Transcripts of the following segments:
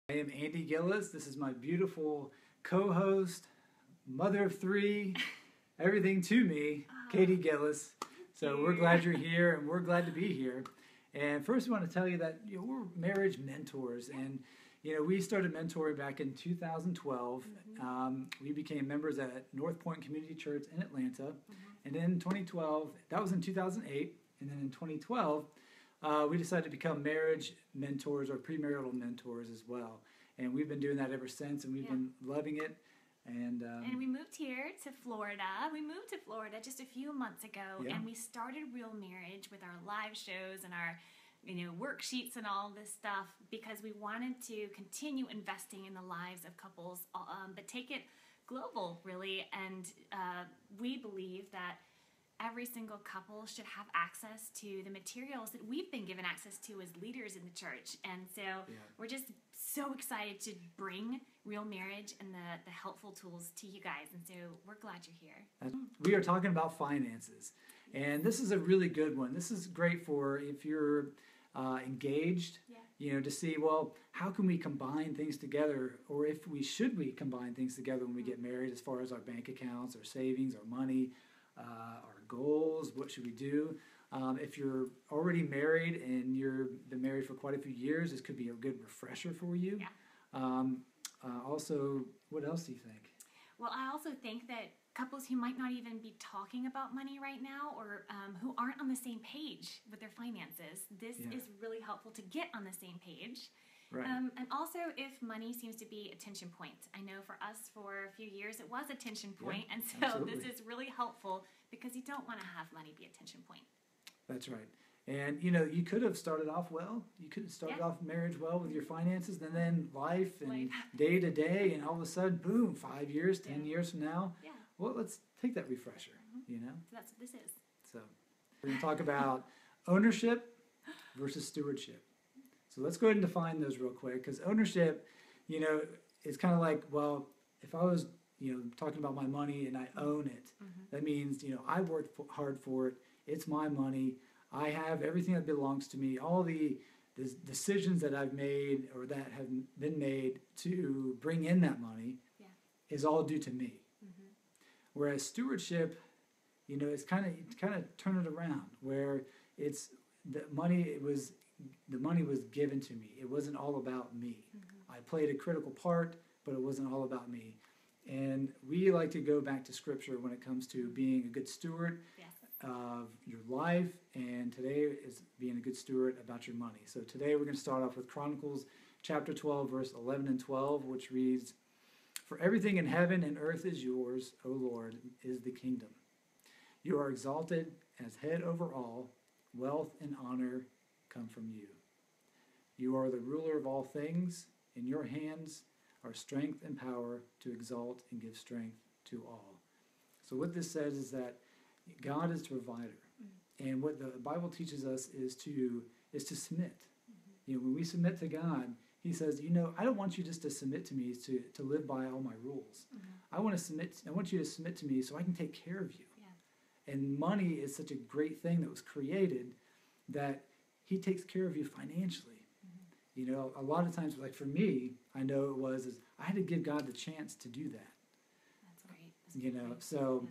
I am Andy Gillis. This is my beautiful co-host, mother of three, everything to me, Katie Gillis. So we're glad you're here, and we're glad to be here. And first, we want to tell you that we're marriage mentors, and we started mentoring back in 2012. We became members at North Point Community Church in Atlanta, and in 2012, that was in 2008, and then in 2012. We decided to become marriage mentors or premarital mentors as well. And we've been doing that ever since, and we've been loving it. And we moved here to Florida. We moved to Florida just a few months ago, and we started Real Marriage with our live shows and our worksheets and all this stuff because we wanted to continue investing in the lives of couples, but take it global, really. And we believe that every single couple should have access to the materials that we've been given access to as leaders in the church. And so we're just so excited to bring Real Marriage and the helpful tools to you guys. And so we're glad you're here. We are talking about finances. And this is a really good one. This is great for if you're engaged, to see, well, how can we combine things together? Or should we combine things together when we get married as far as our bank accounts, our savings, our money, our goals, what should we do? If you're already married and you've been married for quite a few years, this could be a good refresher for you. Also, what else do you think? Well, I also think that couples who might not even be talking about money right now or who aren't on the same page with their finances, this is really helpful to get on the same page. Right. And also if money seems to be a tension point. I know for us for a few years it was a tension point, and so absolutely. This is really helpful because you don't want to have money be a tension point. That's right. And you could have started off well. You could have started off marriage well with your finances, and then life and day to day, and all of a sudden, boom, 5 years, 10 years from now. Well, let's take that refresher, So that's what this is. So we're going to talk about ownership versus stewardship. So let's go ahead and define those real quick, because ownership, is kind of like, well, if I was, talking about my money and I own it, that means, I worked hard for it. It's my money. I have everything that belongs to me. All the decisions that I've made or that have been made to bring in that money is all due to me. Whereas stewardship, it's kind of turn it around, where it's the money was given to me. It wasn't all about me. I played a critical part, but it wasn't all about me. And we like to go back to Scripture when it comes to being a good steward of your life, and today is being a good steward about your money. So today we're going to start off with Chronicles chapter 12, verse 11 and 12, which reads, "For everything in heaven and earth is yours, O Lord, is the kingdom. You are exalted as head over all. Wealth and honor come from you. You are the ruler of all things. In your hands are strength and power to exalt and give strength to all." So what this says is that God is the provider. And what the Bible teaches us is to submit. When we submit to God, He says, I don't want you just to submit to me to live by all my rules. I want you to submit to me so I can take care of you. And money is such a great thing that was created that He takes care of you financially. A lot of times, like for me, I know I had to give God the chance to do that. That's great. So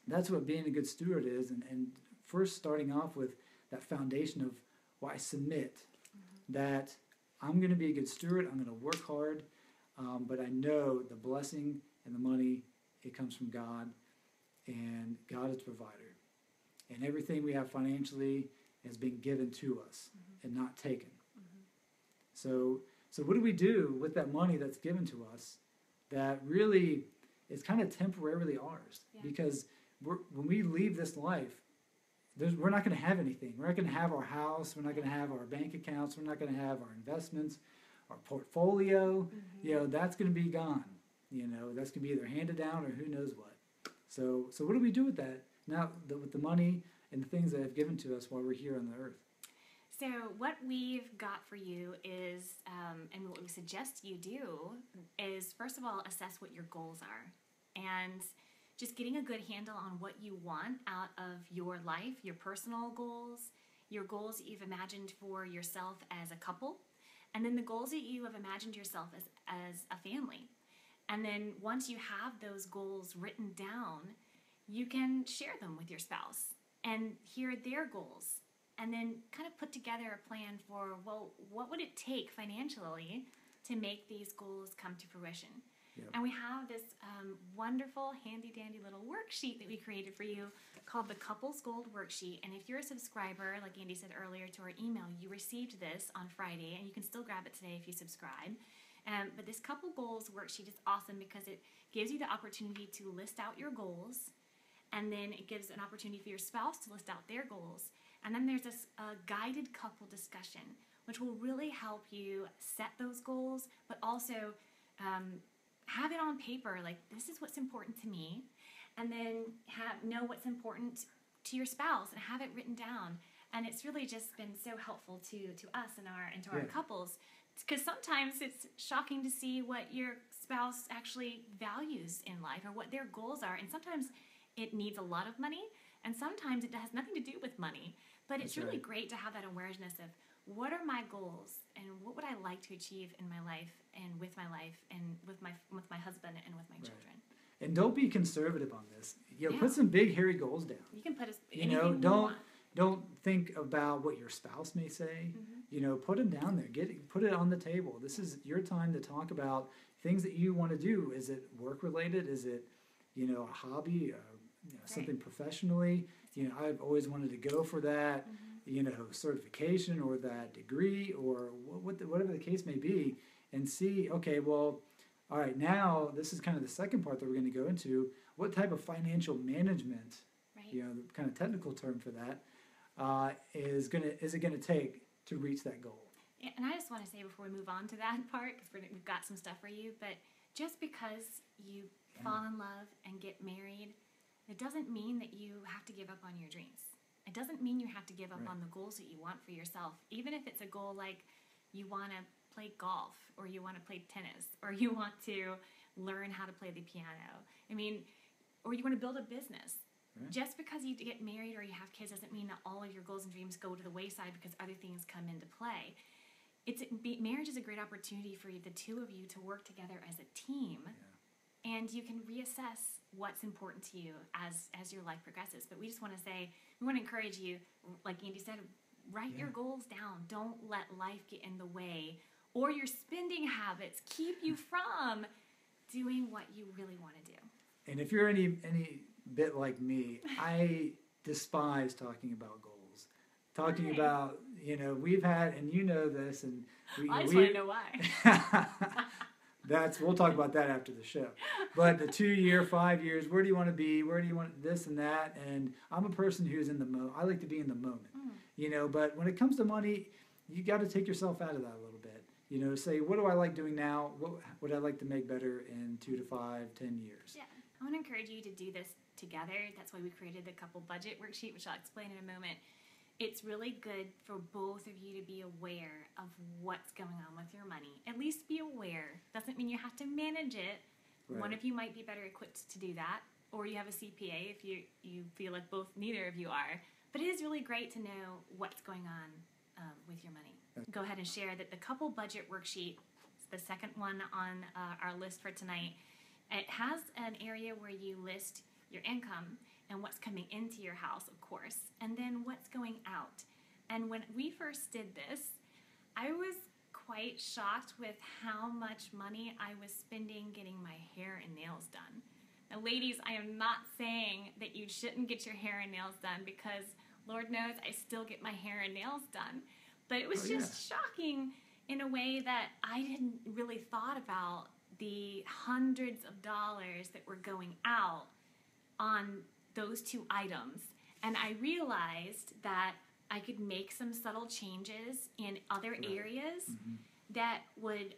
that's what being a good steward is. And first starting off with that foundation of, I submit, that I'm going to be a good steward, I'm going to work hard, but I know the blessing and the money, it comes from God, and God is the provider. And everything we have financially has been given to us and not taken. So what do we do with that money that's given to us that really is kind of temporarily ours? Because when we leave this life, we're not going to have anything. We're not going to have our house. We're not going to have our bank accounts. We're not going to have our investments, our portfolio. That's going to be gone. That's going to be either handed down or who knows what. So what do we do with that now, with the money and the things that have given to us while we're here on the earth? So what we've got for you is, and what we suggest you do, is first of all, assess what your goals are. And just getting a good handle on what you want out of your life, your personal goals, your goals that you've imagined for yourself as a couple, and then the goals that you have imagined yourself as a family. And then once you have those goals written down, you can share them with your spouse and hear their goals, and then kind of put together a plan for, well, what would it take financially to make these goals come to fruition? Yep. And we have this wonderful, handy-dandy little worksheet that we created for you called the Couples Gold Worksheet. And if you're a subscriber, like Andy said earlier, to our email, you received this on Friday, and you can still grab it today if you subscribe. But this Couple Goals Worksheet is awesome because it gives you the opportunity to list out your goals, and then it gives an opportunity for your spouse to list out their goals. And then there's this guided couple discussion, which will really help you set those goals, but also have it on paper, like, this is what's important to me, and then know what's important to your spouse and have it written down. And it's really just been so helpful to us and our couples, because sometimes it's shocking to see what your spouse actually values in life or what their goals are. And sometimes it needs a lot of money, and sometimes it has nothing to do with money. But it's really great to have that awareness of, what are my goals, and what would I like to achieve in my life and with my husband and with my children. And don't be conservative on this. Put some big hairy goals down. You can put anything you want. Don't think about what your spouse may say. Mm-hmm. Put them down there. Put it on the table. This is your time to talk about things that you want to do. Is it work related? Is it a hobby? Something professionally? I've always wanted to go for that. Mm-hmm. Certification or that degree or whatever the case may be, and see, okay, well, all right, now this is kind of the second part that we're going to go into. What type of financial management, the kind of technical term for that, is it going to take to reach that goal? Yeah, and I just want to say before we move on to that part, because we've got some stuff for you, but just because you fall in love and get married, it doesn't mean that you have to give up on your dreams. It doesn't mean you have to give up on the goals that you want for yourself. Even if it's a goal like you want to play golf, or you want to play tennis, or you want to learn how to play the piano. Or you want to build a business. Right. Just because you get married or you have kids doesn't mean that all of your goals and dreams go to the wayside because other things come into play. Marriage is a great opportunity for the two of you to work together as a team. Yeah. And you can reassess what's important to you as your life progresses. But we just want to say, we want to encourage you, like Andy said, write your goals down. Don't let life get in the way, or your spending habits keep you from doing what you really want to do. And if you're any bit like me, I despise talking about goals. Talking about, we've had, and this, and I just want to know why. We'll talk about that after the show. But the 2-year, 5 years, where do you want to be? Where do you want this and that? And I'm a person who's in the moment. I like to be in the moment. But when it comes to money, you got to take yourself out of that a little bit. Say, what do I like doing now? What would I like to make better in 2 to 5, 10 years? Yeah. I want to encourage you to do this together. That's why we created the couple budget worksheet, which I'll explain in a moment. It's really good for both of you to be aware of what's going on with your money. At least be aware. Doesn't mean you have to manage it. Right. One of you might be better equipped to do that, or you have a CPA if you feel like neither of you are. But it is really great to know what's going on with your money. Go ahead and share that the couple budget worksheet, the second one on our list for tonight, it has an area where you list your income and what's coming into your house, of course, and then what's going out. And when we first did this, I was quite shocked with how much money I was spending getting my hair and nails done. Now, ladies, I am not saying that you shouldn't get your hair and nails done, because Lord knows I still get my hair and nails done. But it was just shocking in a way that I didn't really thought about the hundreds of dollars that were going out on those two items. And I realized that I could make some subtle changes in other areas that would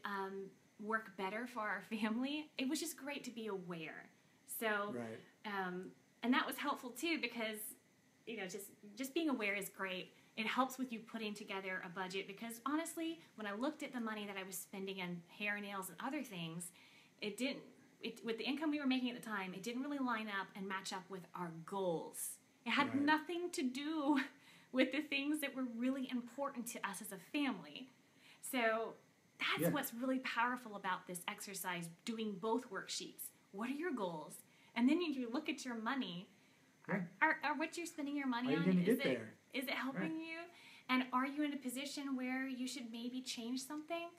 work better for our family. It was just great to be aware. So, and that was helpful too, because just being aware is great. It helps with you putting together a budget, because honestly, when I looked at the money that I was spending on hair and nails and other things, with the income we were making at the time, it didn't really line up and match up with our goals. It had nothing to do with the things that were really important to us as a family. So Yeah. what's really powerful about this exercise, doing both worksheets. What are your goals? And then you look at your money. Yeah. Are what you're spending your money Are you on, going to get there? Is it helping you? And are you in a position where you should maybe change something?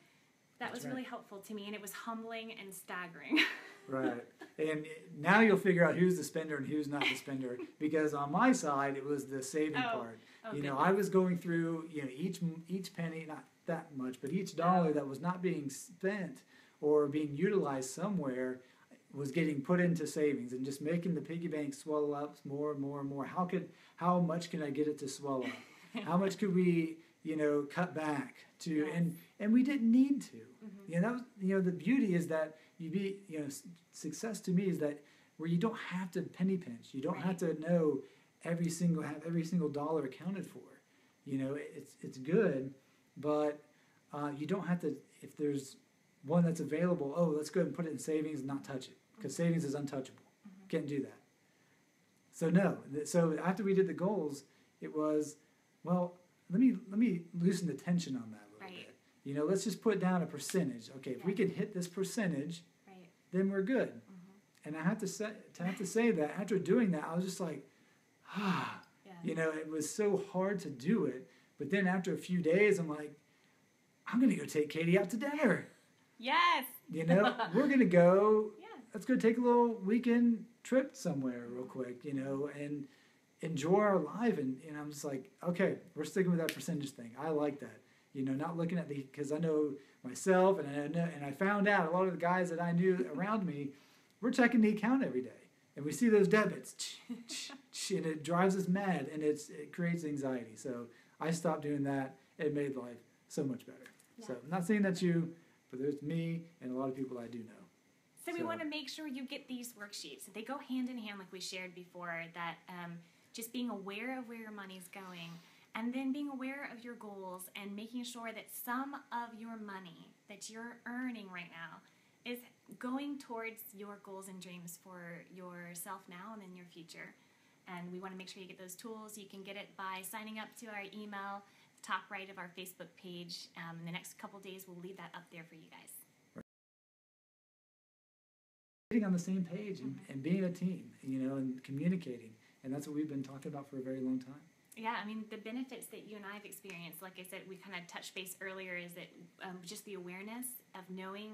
That was really helpful to me, and it was humbling and staggering. Right. And now you'll figure out who's the spender and who's not the spender. Because on my side, it was the saving part. You know, I was going through, you know, each penny, not that much, but each dollar that was not being spent or being utilized somewhere was getting put into savings and just making the piggy bank swell up more and more and more. How much can I get it to swell up? How much could we, you know, cut back to, and we didn't need to. You know, that was, you know, the beauty is that success to me is that where you don't have to penny pinch. You don't have to know have every single dollar accounted for. You know, it's good, but you don't have to, if there's one that's available, let's go ahead and put it in savings and not touch it, because savings is untouchable. Can't do that. So after we did the goals, it was, well, let me loosen the tension on that a little bit. You know, let's just put down a percentage. Okay, if we can hit this percentage, then we're good. And I have to say that after doing that, I was just like, you know, it was so hard to do it. But then after a few days, I'm like, I'm gonna go take Katie out to dinner. Yes. You know, we're gonna go. Let's go take a little weekend trip somewhere real quick. You know, and enjoy our life. And I'm just like, okay, we're sticking with that percentage thing. I like that. You know, not looking at because I know myself, and I found out a lot of the guys that I knew around me, we're checking the account every day, and we see those debits, and it drives us mad, and it creates anxiety. So I stopped doing that. It made life so much better. So I'm not saying that's you, but there's me and a lot of people I do know. So we want to make sure you get these worksheets. They go hand in hand, like we shared before, that just being aware of where your money's going, and then being aware of your goals and making sure that some of your money that you're earning right now is going towards your goals and dreams for yourself now and in your future. And we want to make sure you get those tools. You can get it by signing up to our email, top right of our Facebook page. In the next couple days, we'll leave that up there for you guys. Getting on the same page and being a team, you know, and communicating. And that's what we've been talking about for a very long time. Yeah, I mean, the benefits that you and I have experienced, like I said, we kind of touched base earlier, is that just the awareness of knowing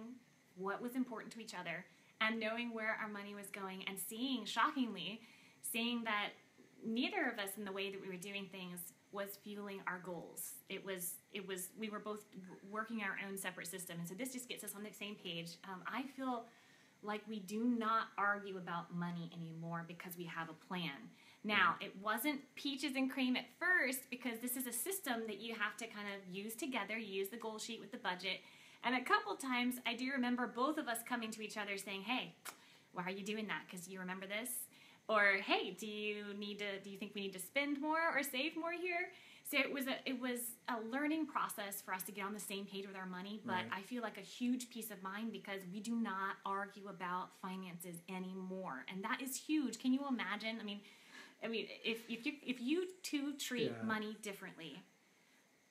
what was important to each other and knowing where our money was going, and shockingly, seeing that neither of us in the way that we were doing things was fueling our goals. We were both working our own separate system. And so this just gets us on the same page. I feel like we do not argue about money anymore because we have a plan. Now, it wasn't peaches and cream at first, because this is a system that you have to kind of use together. You use the goal sheet with the budget. And a couple times, I do remember both of us coming to each other saying, hey, why are you doing that? Because you remember this? Or, hey, do you think we need to spend more or save more here? So it was a learning process for us to get on the same page with our money, but I feel like a huge peace of mind because we do not argue about finances anymore. And that is huge. Can you imagine? I mean, if you two treat money differently,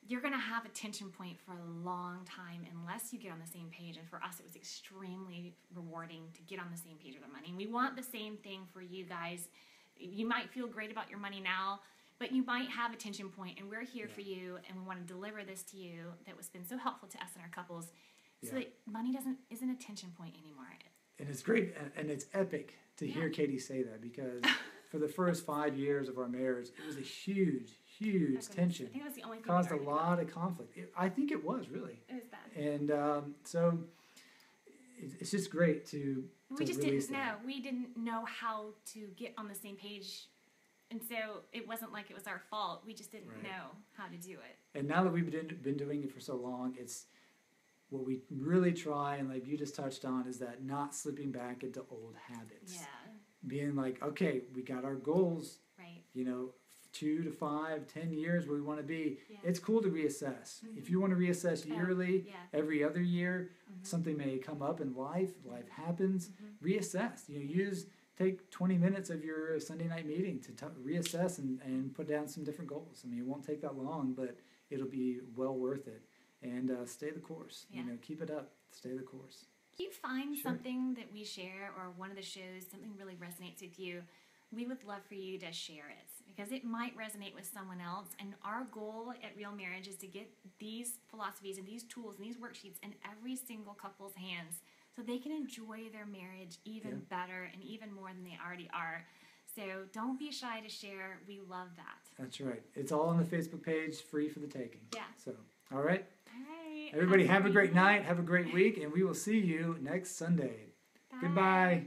you're going to have a tension point for a long time unless you get on the same page. And for us, it was extremely rewarding to get on the same page with our money. And we want the same thing for you guys. You might feel great about your money now, but you might have a tension point, and we're here for you, and we want to deliver this to you that has been so helpful to us and our couples, so that money isn't a tension point anymore. And it's great, and it's epic to hear Katie say that, because for the first 5 years of our marriage, it was a huge tension. I think it was the only thing caused a lot of conflict. I think it was, really. It was bad. And so it's just great to we just release didn't know. that. We didn't know how to get on the same page. And so it wasn't like it was our fault. We just didn't know how to do it. And now that we've been doing it for so long, it's what we really try, and like you just touched on, is that not slipping back into old habits. Yeah. Being like, okay, we got our goals. Right. You know, 2 to 5, 10 years where we want to be. Yeah. It's cool to reassess. If you want to reassess yearly, every other year, something may come up in life. Life happens. Reassess. You know, take 20 minutes of your Sunday night meeting to reassess and put down some different goals. I mean, it won't take that long, but it'll be well worth it. and stay the course. Yeah. Keep it up. Stay the course. If you find Sure. something that we share or one of the shows, something really resonates with you, we would love for you to share it because it might resonate with someone else. And our goal at Real Marriage is to get these philosophies and these tools and these worksheets in every single couple's hands so they can enjoy their marriage even better and even more than they already are. So don't be shy to share. We love that. That's right. It's all on the Facebook page, free for the taking. Yeah. So, all right. All right. Everybody have a great night. Have a great week. And we will see you next Sunday. Bye. Goodbye.